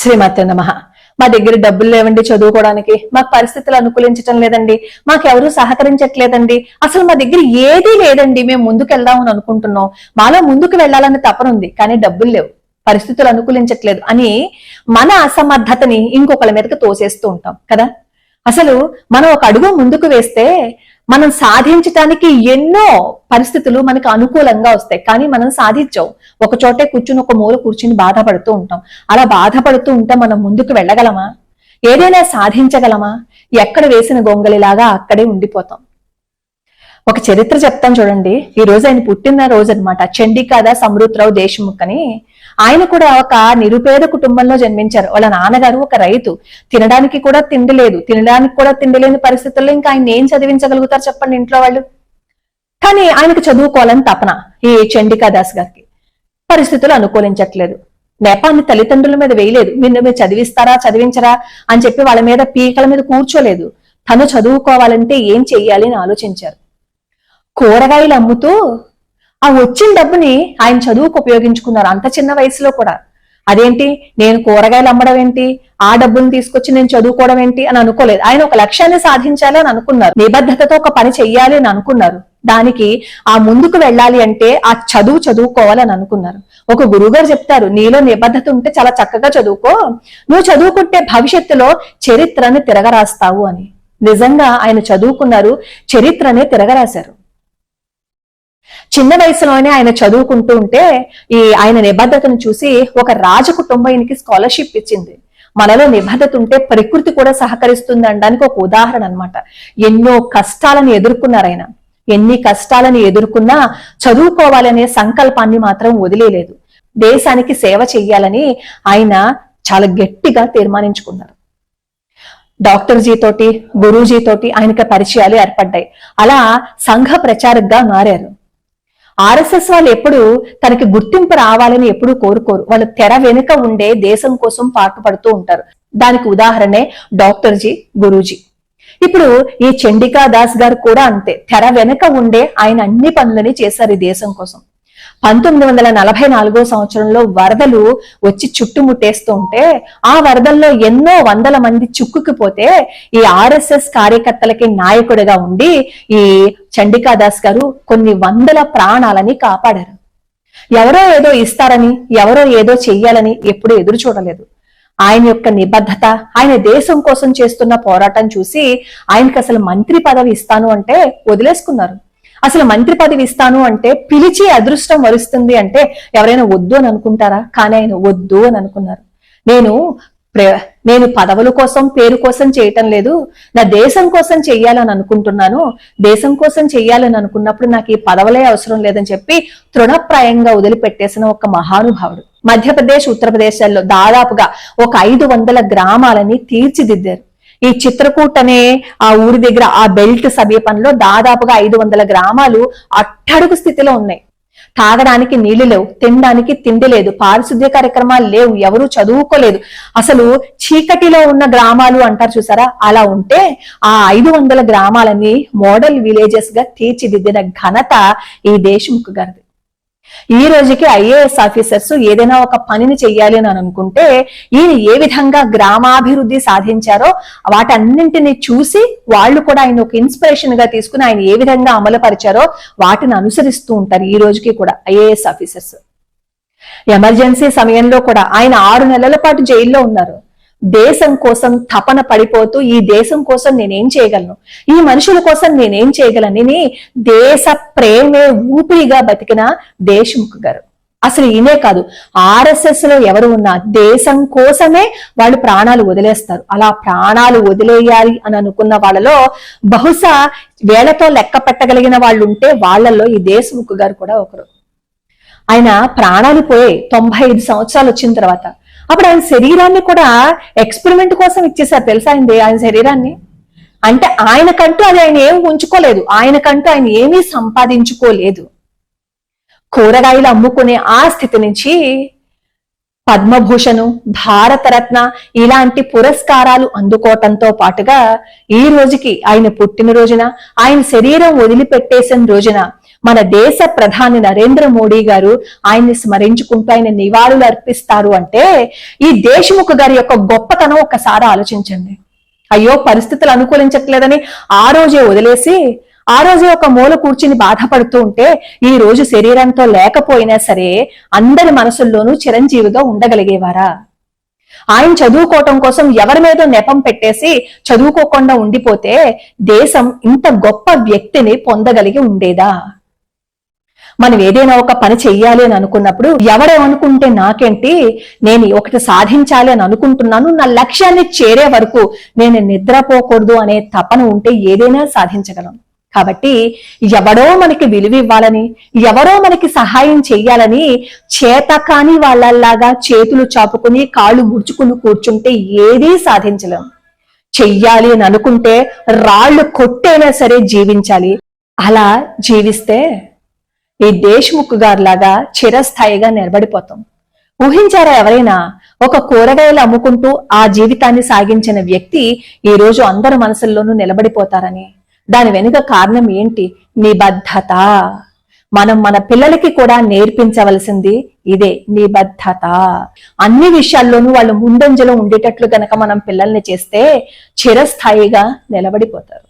శ్రీమతి నమః. మా దగ్గర డబ్బులు లేవండి చదువుకోవడానికి, మాకు పరిస్థితులు అనుకూలించటం లేదండి, మాకెవరూ సహకరించట్లేదండి, అసలు మా దగ్గర ఏదీ లేదండి, మేము ముందుకు వెళ్దామని అనుకుంటున్నాం, మాలో ముందుకు వెళ్ళాలని తపన ఉంది కానీ డబ్బులు లేవు, పరిస్థితులు అనుకూలించట్లేదు అని మన అసమర్థతని ఇంకొకళ్ళ మీదకి తోసేస్తూ ఉంటాం కదా. అసలు మనం ఒక అడుగు ముందుకు వేస్తే మనం సాధించటానికి ఎన్నో పరిస్థితులు మనకు అనుకూలంగా వస్తాయి, కానీ మనం సాధించాం. ఒక చోటే కూర్చుని ఒక మూల కూర్చుని బాధపడుతూ ఉంటాం. అలా బాధపడుతూ ఉంటే మనం ముందుకు వెళ్ళగలమా? ఏదైనా సాధించగలమా? ఎక్కడ వేసిన గొంగలిలాగా అక్కడే ఉండిపోతాం. ఒక చరిత్ర చెప్తాను చూడండి. ఈ రోజు ఆయన పుట్టిన రోజు అనమాట. చండికాదాస్ అమృతరావు దేశముఖ్ అని. ఆయన కూడా ఒక నిరుపేద కుటుంబంలో జన్మించారు. వాళ్ళ నాన్నగారు ఒక రైతు, తినడానికి కూడా తిండి లేదు, తిండి లేని పరిస్థితుల్లో ఇంకా ఆయన ఏం చదివించగలుగుతారు చెప్పండి ఇంట్లో వాళ్ళు. కానీ ఆయనకు చదువుకోవాలని తపన ఈ చండికాదాస్ గారికి. పరిస్థితులు అనుకూలించట్లేదు. నేపాన్ని తల్లిదండ్రుల మీద వేయలేదు, మీరు చదివిస్తారా చదివించరా అని చెప్పి వాళ్ళ మీద పీకల మీద కూర్చోలేదు. తను చదువుకోవాలంటే ఏం చెయ్యాలి అని ఆలోచించారు. కూరగాయలు అమ్ముతూ ఆ వచ్చిన డబ్బుని ఆయన చదువుకు ఉపయోగించుకున్నారు. అంత చిన్న వయసులో కూడా. అదేంటి, నేను కూరగాయలు అమ్మడం ఏంటి, ఆ డబ్బుని తీసుకొచ్చి నేను చదువుకోవడం ఏంటి అని అనుకోలేదు. ఆయన ఒక లక్ష్యాన్ని సాధించాలి అని అనుకున్నారు. నిబద్ధతతో ఒక పని చెయ్యాలి అని అనుకున్నారు. దానికి ఆ ముందుకు వెళ్ళాలి అంటే ఆ చదువుకోవాలని అనుకున్నారు. ఒక గురువుగారు చెప్తారు, నీలో నిబద్ధత ఉంటే చాలా చక్కగా చదువుకో, నువ్వు చదువుకుంటే భవిష్యత్తులో చరిత్రని తిరగరాస్తావు అని. నిజంగా ఆయన చదువుకున్నారు, చరిత్రనే తిరగరాశారు. చిన్న వయసులోనే ఆయన చదువుకుంటూ ఉంటే ఆయన నిబద్ధతను చూసి ఒక రాజ కుటుంబం ఆయనకి స్కాలర్షిప్ ఇచ్చింది. మనలో నిబద్ధత ఉంటే ప్రకృతి కూడా సహకరిస్తుంది అనడానికి ఒక ఉదాహరణ అన్నమాట. ఎన్నో కష్టాలను ఎదుర్కొన్నారు ఆయన. ఎన్ని కష్టాలను ఎదుర్కొన్నా చదువుకోవాలనే సంకల్పాన్ని మాత్రం వదిలేలేదు. దేశానికి సేవ చెయ్యాలని ఆయన చాలా గట్టిగా తీర్మానించుకున్నారు. డాక్టర్ జీ తోటి, గురూజీ తోటి ఆయనకి పరిచయాలు ఏర్పడ్డాయి. అలా సంఘ ప్రచారకుగా మారారు. ఆర్ఎస్ఎస్ వాళ్ళు ఎప్పుడు తనకి గుర్తింపు రావాలని ఎప్పుడూ కోరుకోరు. వాళ్ళు తెర వెనుక ఉండే దేశం కోసం పాటుపడుతూ ఉంటారు. దానికి ఉదాహరణే డాక్టర్ జీ, గురూజీ. ఇప్పుడు ఈ చండికాదాస్ గారు కూడా అంతే. తెర వెనుక ఉండే ఆయన అన్ని పనులని చేశారు ఈ దేశం కోసం. 1944 సంవత్సరంలో వరదలు వచ్చి చుట్టుముట్టేస్తూ ఉంటే ఆ వరదల్లో ఎన్నో వందల మంది చిక్కుకుపోతే ఈ ఆర్ఎస్ఎస్ కార్యకర్తలకి నాయకుడిగా ఉండి ఈ చండికాదాస్ గారు కొన్ని వందల ప్రాణాలని కాపాడారు. ఎవరో ఏదో ఇస్తారని, ఎవరో ఏదో చెయ్యాలని ఎప్పుడూ ఎదురు చూడలేదు. ఆయన యొక్క నిబద్ధత, ఆయన దేశం కోసం చేస్తున్న పోరాటం చూసి ఆయనకి అసలు మంత్రి పదవి ఇస్తాను అంటే వదిలేసుకున్నారు. అసలు మంత్రి పదవి ఇస్తాను అంటే పిలిచి అదృష్టం వరుస్తుంది అంటే ఎవరైనా వద్దు అని అనుకుంటారా? కానీ ఆయన వద్దు అని అనుకున్నారు. నేను పదవుల కోసం, పేరు కోసం చేయటం లేదు, నా దేశం కోసం చెయ్యాలని అనుకుంటున్నాను. దేశం కోసం చెయ్యాలని అనుకున్నప్పుడు నాకు ఈ పదవులే అవసరం లేదని చెప్పి తృణప్రాయంగా వదిలిపెట్టేసిన ఒక మహానుభావుడు. మధ్యప్రదేశ్, ఉత్తరప్రదేశాల్లో దాదాపుగా ఒక 500 గ్రామాలని తీర్చిదిద్దారు. ఈ చిత్రకూట్ అనే ఆ ఊరి దగ్గర ఆ బెల్ట్ సమీపంలో దాదాపుగా 500 గ్రామాలు అట్టడుగు స్థితిలో ఉన్నాయి. తాగడానికి నీళ్లు లేవు, తినడానికి తిండి లేదు, పారిశుద్ధ్య కార్యక్రమాలు లేవు, ఎవరు చదువుకోలేదు. అసలు చీకటిలో ఉన్న గ్రామాలు అంటారు చూసారా, అలా ఉంటే ఆ 500 గ్రామాలని మోడల్ విలేజెస్ గా తీర్చిదిద్దిన ఘనత ఈ దేశముఖ్ గారిది. ఈ రోజుకి ఐఏఎస్ ఆఫీసర్స్ ఏదైనా ఒక పనిని చెయ్యాలి అని అనుకుంటే ఈయన ఏ విధంగా గ్రామాభివృద్ధి సాధించారో వాటన్నింటినీ చూసి వాళ్ళు కూడా ఆయన ఒక ఇన్స్పిరేషన్ గా తీసుకుని ఆయన ఏ విధంగా అమలు పరిచారో వాటిని అనుసరిస్తూ ఉంటారు ఈ రోజుకి కూడా ఐఏఎస్ ఆఫీసర్స్. ఎమర్జెన్సీ సమయంలో కూడా ఆయన 6 నెలల పాటు జైల్లో ఉన్నారు. దేశం కోసం తపన పడిపోతూ ఈ దేశం కోసం నేనేం చేయగలను, ఈ మనుషుల కోసం నేనేం చేయగలనని దేశ ప్రేమే ఊపిరిగా బతికిన దేశముఖ్ గారు. అసలు ఈయనే కాదు, ఆర్ఎస్ఎస్ లో ఎవరు ఉన్నా దేశం కోసమే వాళ్ళు ప్రాణాలు వదిలేస్తారు. అలా ప్రాణాలు వదిలేయాలి అని అనుకున్న వాళ్ళలో బహుశా వేళతో లెక్క పెట్టగలిగిన వాళ్ళు ఉంటే వాళ్ళల్లో ఈ దేశముఖ్ గారు కూడా ఒకరు. ఆయన ప్రాణాలు పోయాయి 95 సంవత్సరాలు వచ్చిన తర్వాత. అప్పుడు ఆయన శరీరాన్ని కూడా ఎక్స్పెరిమెంట్ కోసం ఇచ్చేసారు తెలుసా ఆయన శరీరాన్ని. అంటే ఆయనకంటూ అది ఆయన ఏం ఉంచుకోలేదు, ఆయనకంటూ ఆయన ఏమీ సంపాదించుకోలేదు. కూరగాయలు అమ్ముకునే ఆ స్థితి నుంచి పద్మభూషణం, భారతరత్న ఇలాంటి పురస్కారాలు అందుకోవటంతో పాటుగా ఈ రోజుకి ఆయన పుట్టిన రోజున, ఆయన శరీరం వదిలిపెట్టేసిన రోజున మన దేశ ప్రధాని నరేంద్ర మోడీ గారు ఆయన్ని స్మరించుకుంటూ ఆయన నివాళులు అర్పిస్తారు అంటే ఈ దేశముఖ్ గారి యొక్క గొప్పతనం ఒక్కసారి ఆలోచించండి. అయ్యో పరిస్థితులు అనుకూలించట్లేదని ఆ రోజే వదిలేసి ఆ రోజే ఒక మూల కూర్చుని బాధపడుతూ ఉంటే ఈ రోజు శరీరంతో లేకపోయినా సరే అందరి మనసుల్లోనూ చిరంజీవిగా ఉండగలిగేవారా? ఆయన చదువుకోవటం కోసం ఎవరి మీద నెపం పెట్టేసి చదువుకోకుండా ఉండిపోతే దేశం ఇంత గొప్ప వ్యక్తిని పొందగలిగి ఉండేదా? మనం ఏదైనా ఒక పని చెయ్యాలి అని అనుకున్నప్పుడు ఎవరేమనుకుంటే నాకేంటి, నేను ఒకటి సాధించాలి అని అనుకుంటున్నాను, నా లక్ష్యాన్ని చేరే వరకు నేను నిద్రపోకూడదు అనే తపన ఉంటే ఏదైనా సాధించగలం. కాబట్టి ఎవడో మనకి విలువ ఇవ్వాలని, ఎవరో మనకి సహాయం చెయ్యాలని చేతకాని వాళ్ళలాగా చేతులు చాపుకుని కాళ్ళు ముడుచుకుని కూర్చుంటే ఏదీ సాధించలేం. చెయ్యాలి అని అనుకుంటే రాళ్లు కొట్టైనా సరే జీవించాలి. అలా జీవిస్తే ఈ దేశ్ముఖ్ గారిలాగా చిరస్థాయిగా నిలబడిపోతాం. ఊహించారా ఎవరైనా ఒక కూరగాయలు అమ్ముకుంటూ ఆ జీవితాన్ని సాగించిన వ్యక్తి ఈ రోజు అందరి మనసుల్లోనూ నిలబడిపోతారని? దాని వెనుక కారణం ఏంటి? నిబద్ధత. మనం మన పిల్లలకి కూడా నేర్పించవలసింది ఇదే, నిబద్ధత. అన్ని విషయాల్లోనూ వాళ్ళు ముందంజలో ఉండేటట్లు గనక మనం పిల్లల్ని చేస్తే చిరస్థాయిగా నిలబడిపోతారు.